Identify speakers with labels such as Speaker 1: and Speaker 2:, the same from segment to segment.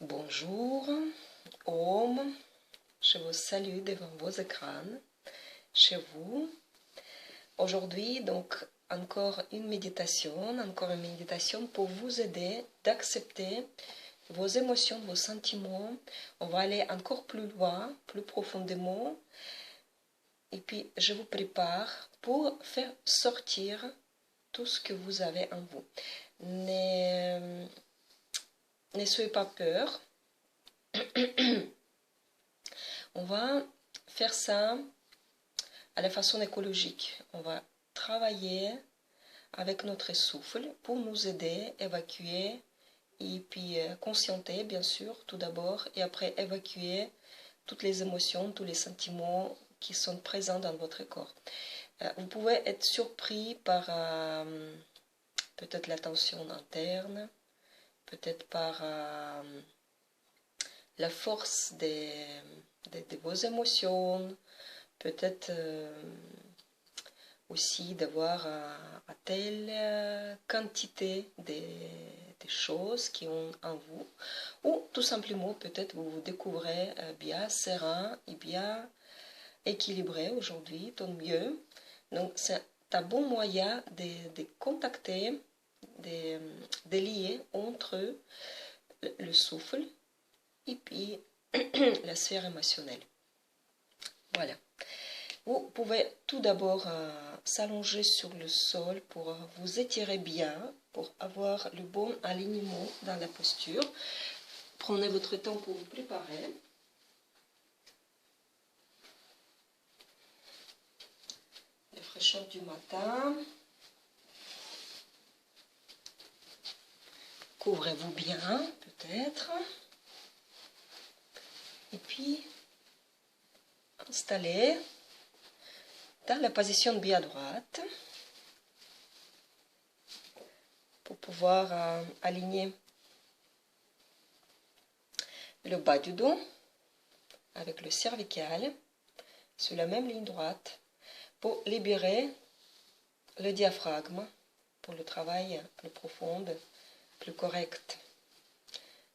Speaker 1: Bonjour, Om, je vous salue devant vos écrans, chez vous. Aujourd'hui, donc, encore une méditation pour vous aider d'accepter vos émotions, vos sentiments. On va aller encore plus loin, plus profondément. Et puis, je vous prépare pour faire sortir tout ce que vous avez en vous. Ne soyez pas peur. On va faire ça à la façon écologique. On va travailler avec notre souffle pour nous aider à évacuer et puis conscienter, bien sûr, tout d'abord, et après évacuer toutes les émotions, tous les sentiments qui sont présents dans votre corps. Vous pouvez être surpris par peut-être la tension interne, peut-être par la force de vos émotions, peut-être aussi d'avoir à telle quantité de choses qui ont en vous, ou tout simplement peut-être vous vous découvrez bien serein et bien équilibré aujourd'hui, tant mieux. Donc c'est un bon moyen de contacter, de lier entre le souffle et puis la sphère émotionnelle. Voilà. Vous pouvez tout d'abord s'allonger sur le sol pour vous étirer bien, pour avoir le bon alignement dans la posture. Prenez votre temps pour vous préparer. La fraîcheur du matin. Couvrez-vous bien, peut-être. Et puis, installez dans la position bien droite pour pouvoir aligner le bas du dos avec le cervical sur la même ligne droite pour libérer le diaphragme pour le travail plus profond, plus correct.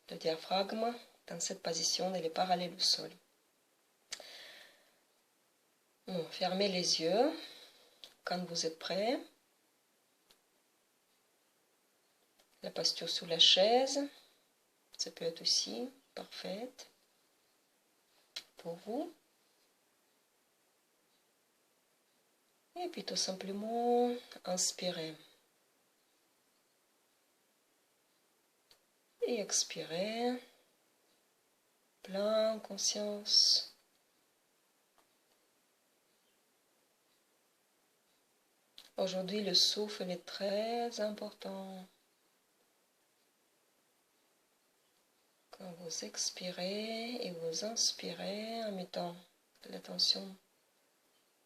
Speaker 1: Le diaphragme dans cette position, il est parallèle au sol. Bon, fermez les yeux quand vous êtes prêt. La posture sous la chaise, ça peut être aussi parfaite pour vous. Et puis tout simplement, inspirez. Et expirez. Plein conscience. Aujourd'hui, le souffle est très important. Quand vous expirez et vous inspirez en mettant de l'attention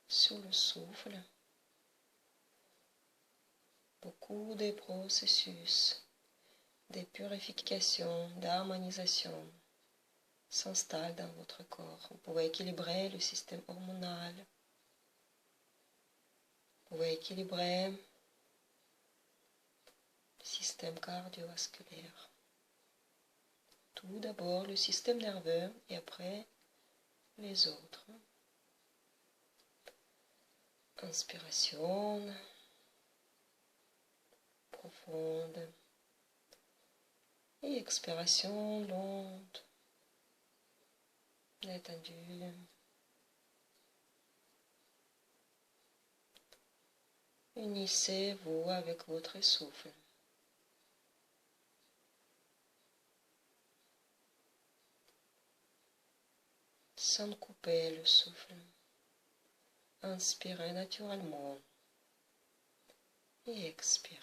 Speaker 1: sur le souffle, beaucoup de processus de purification, d'harmonisation s'installent dans votre corps. Vous pouvez équilibrer le système hormonal. Vous pouvez équilibrer le système cardiovasculaire. Tout d'abord le système nerveux et après les autres. Inspiration profonde et expiration lente, détendue. Unissez-vous avec votre souffle. Sans couper le souffle. Inspirez naturellement et expirez.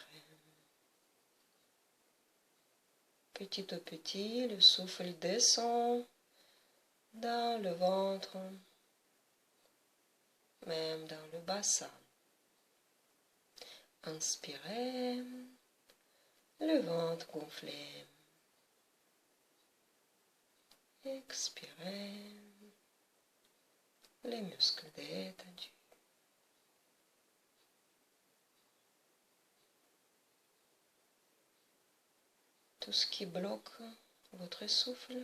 Speaker 1: Petit à petit, le souffle descend dans le ventre, même dans le bassin. Inspirez, le ventre gonflé. Expirez, les muscles détendus. Tout ce qui bloque votre souffle,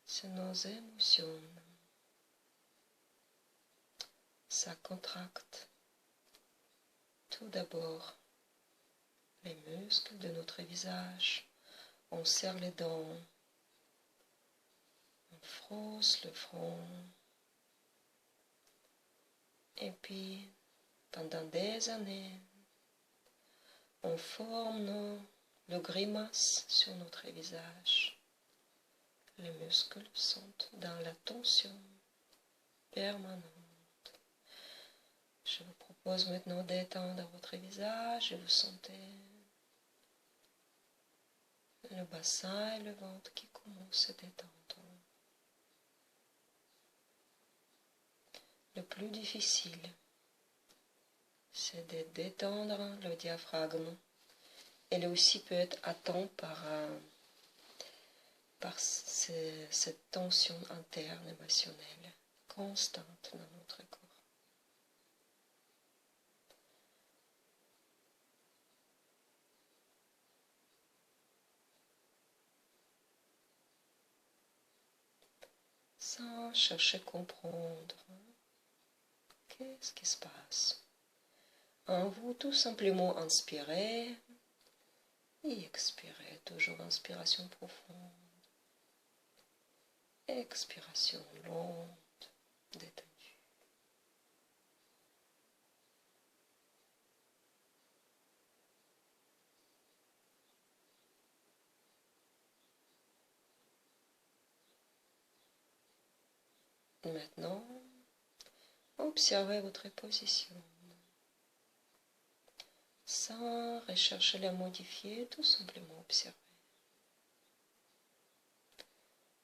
Speaker 1: c'est nos émotions. Ça contracte tout d'abord les muscles de notre visage. On serre les dents, on froisse le front. Et puis, pendant des années, on forme le grimace sur notre visage. Les muscles sont dans la tension permanente. Je vous propose maintenant d'étendre votre visage et vous sentez le bassin et le ventre qui commencent à détendre. Le plus difficile, c'est de détendre le diaphragme. Elle aussi peut être atteinte par cette tension interne émotionnelle constante dans notre corps. Sans chercher à comprendre qu'est-ce qui se passe. En vous, tout simplement inspirez et expirez. Toujours inspiration profonde. Expiration lente, détendue. Maintenant, observez votre position. Sans rechercher à la modifier, tout simplement observer.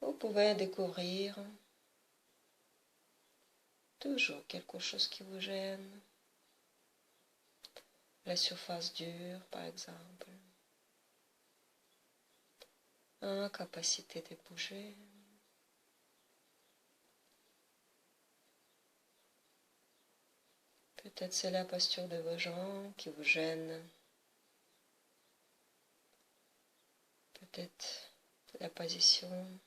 Speaker 1: Vous pouvez découvrir toujours quelque chose qui vous gêne. La surface dure, par exemple. Incapacité de bouger. Peut-être c'est la posture de vos jambes qui vous gêne. Peut-être la position.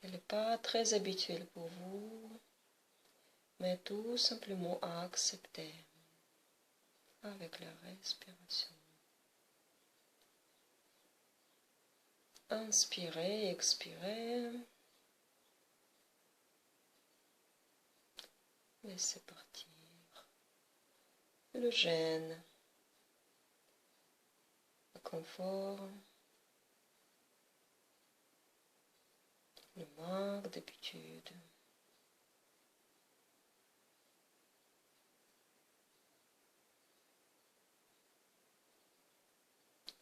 Speaker 1: Elle n'est pas très habituelle pour vous, mais tout simplement à accepter avec la respiration. Inspirez, expirez. Laissez partir le gêne, le confort, le manque d'habitude.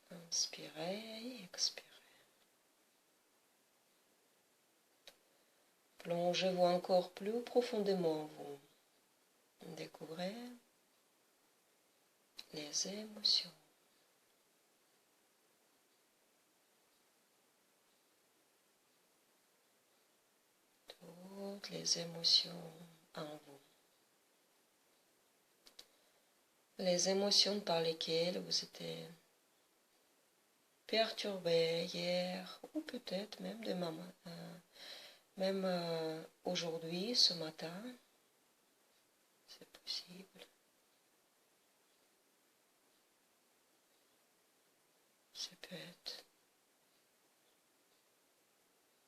Speaker 1: Inspirez et expirez. Plongez-vous encore plus profondément en vous. Découvrez les émotions. Toutes les émotions en vous. Les émotions par lesquelles vous étiez perturbé hier ou peut-être même demain, même aujourd'hui, ce matin, c'est possible. Ça peut être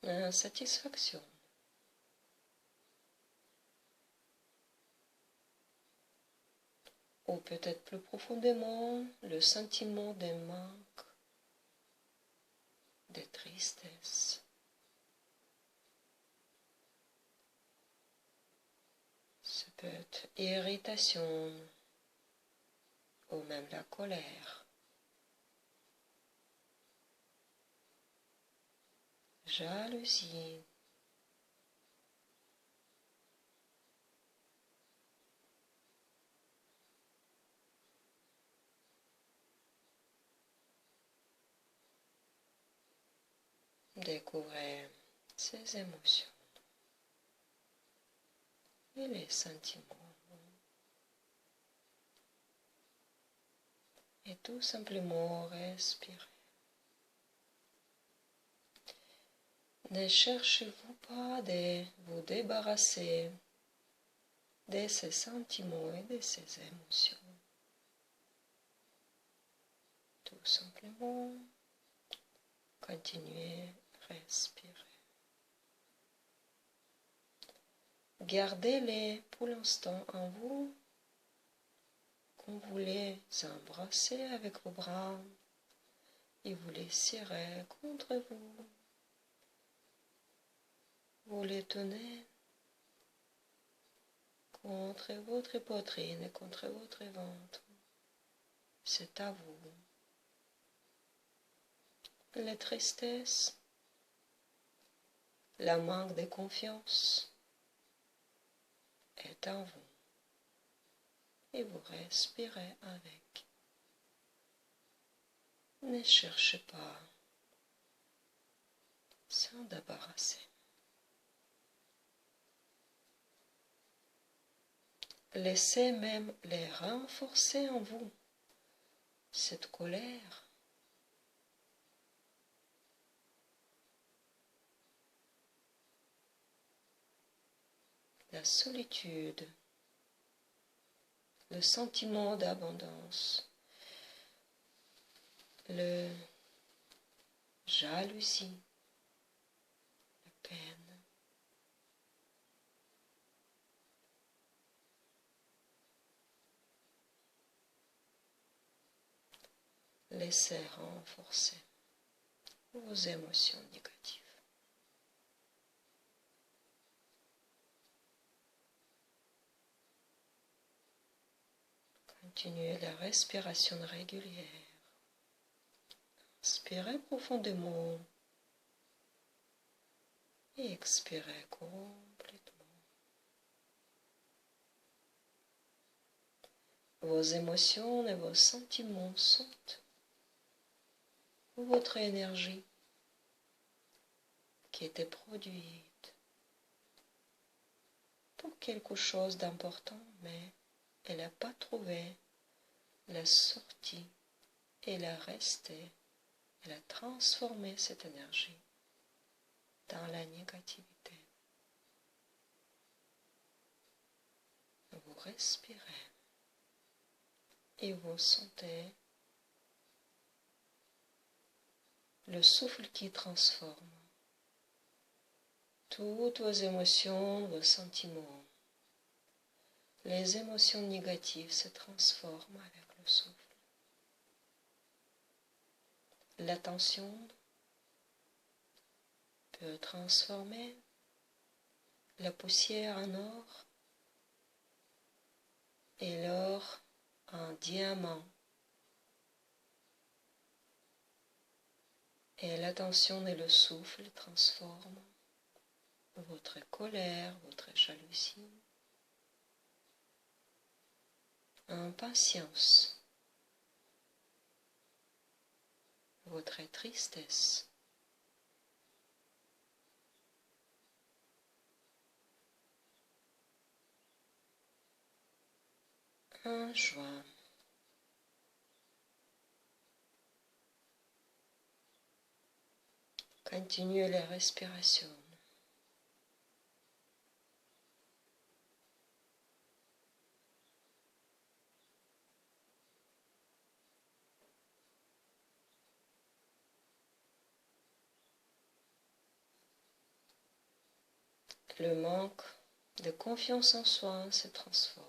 Speaker 1: insatisfaction. Ou peut-être plus profondément, le sentiment de manque, de tristesse. Ça peut être irritation ou même la colère. Jalousie. Découvrez ces émotions et les sentiments. et tout simplement respirer. Ne cherchez-vous pas de vous débarrasser de ces sentiments et de ces émotions. Tout simplement, continuez à respirer. Gardez-les pour l'instant en vous, quand vous les embrassez avec vos bras et vous les serrez contre vous. Vous les tenez contre votre poitrine et contre votre ventre. C'est à vous. La tristesse, la manque de confiance est en vous. Et vous respirez avec. Ne cherchez pas s'en débarrasser. Laissez même les renforcer en vous, cette colère. La solitude, le sentiment d'abondance, le jalousie, la peine. Laissez renforcer vos émotions négatives. Continuez la respiration régulière. Inspirez profondément et expirez complètement. Vos émotions et vos sentiments sont votre énergie qui était produite pour quelque chose d'important, mais elle n'a pas trouvé la sortie. Elle a resté, elle a transformé cette énergie dans la négativité. Vous respirez et vous sentez le souffle qui transforme toutes vos émotions, vos sentiments. Les émotions négatives se transforment avec le souffle. L'attention peut transformer la poussière en or et l'or en diamant. Et l'attention et le souffle transforment votre colère, votre jalousie en patience, votre tristesse en joie. Continuez la respiration. Le manque de confiance en soi se transforme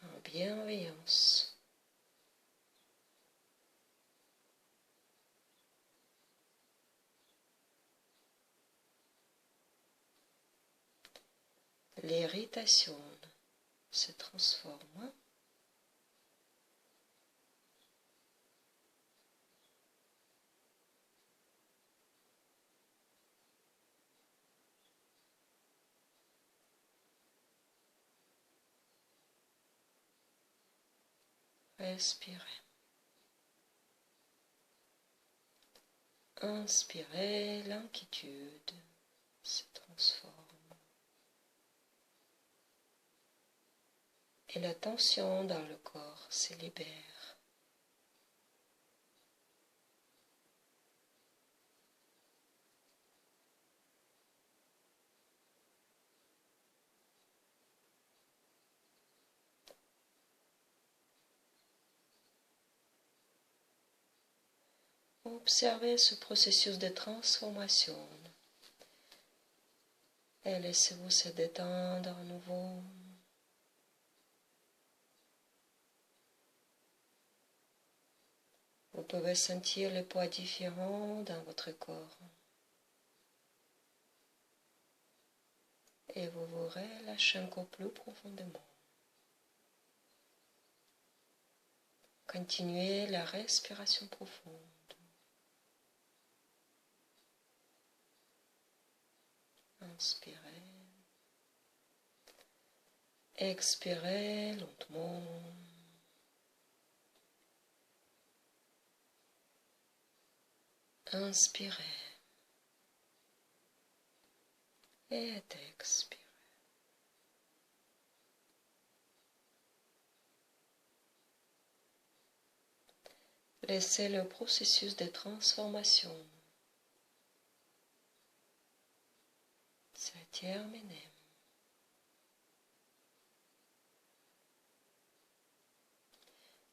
Speaker 1: en bienveillance. L'irritation se transforme respirez. Inspirez, l'inquiétude se transforme et la tension dans le corps se libère. Observez ce processus de transformation et laissez-vous se détendre à nouveau. Vous pouvez sentir les poids différents dans votre corps et vous vous relâchez encore plus profondément. Continuez la respiration profonde. Inspirez. Expirez lentement. Inspirez. Et expirez. Laissez le processus de transformation se terminer.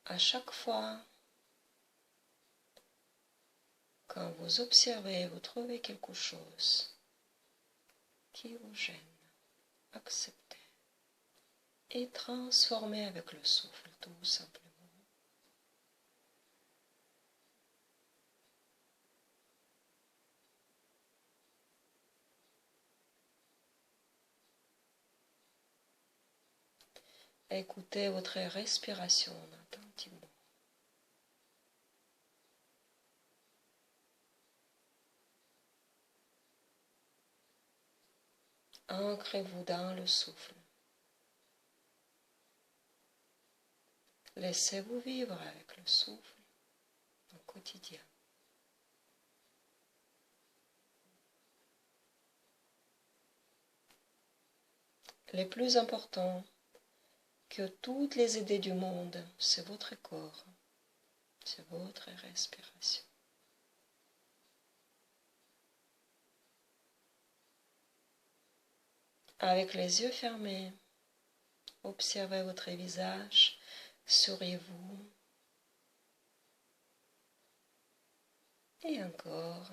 Speaker 1: À chaque fois, quand vous observez, vous trouvez quelque chose qui vous gêne, acceptez et transformez avec le souffle, tout simplement. Écoutez votre respiration attentivement. Ancrez-vous dans le souffle. Laissez-vous vivre avec le souffle au quotidien. Le plus important que toutes les idées du monde, c'est votre corps, c'est votre respiration. Avec les yeux fermés, observez votre visage, souriez-vous. Et encore,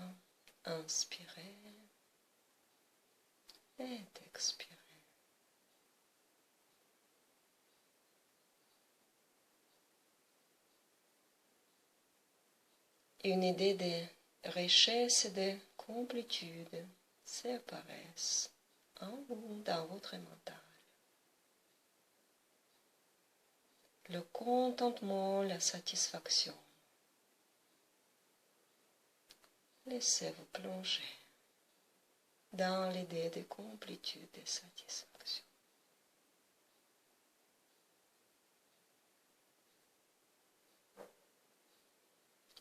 Speaker 1: inspirez et expirez. Une idée de richesse et de complétude s'apparaissent en vous, dans votre mental. Le contentement, la satisfaction. Laissez-vous plonger dans l'idée de complétude et satisfaction.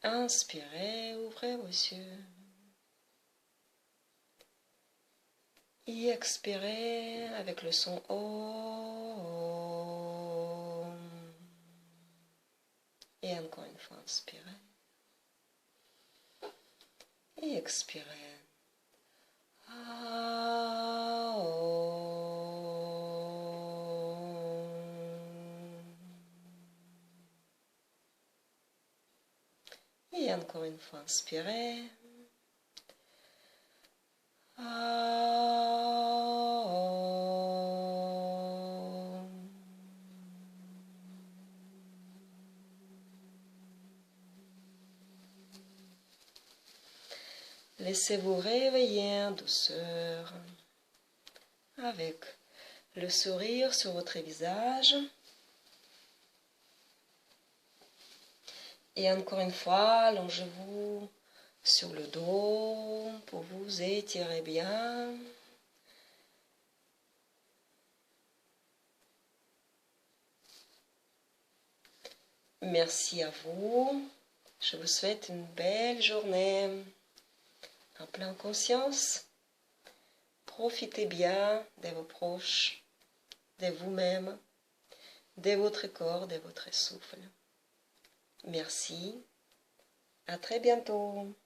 Speaker 1: Inspirez, ouvrez vos yeux. Et expirez avec le son OM. Et encore une fois, inspirez. Et expirez. Et encore une fois, inspirez. Laissez-vous réveiller en douceur avec le sourire sur votre visage. Et encore une fois, allongez-vous sur le dos pour vous étirer bien. Merci à vous. Je vous souhaite une belle journée en pleine conscience. Profitez bien de vos proches, de vous-même de votre corps, de votre souffle. Merci. À très bientôt.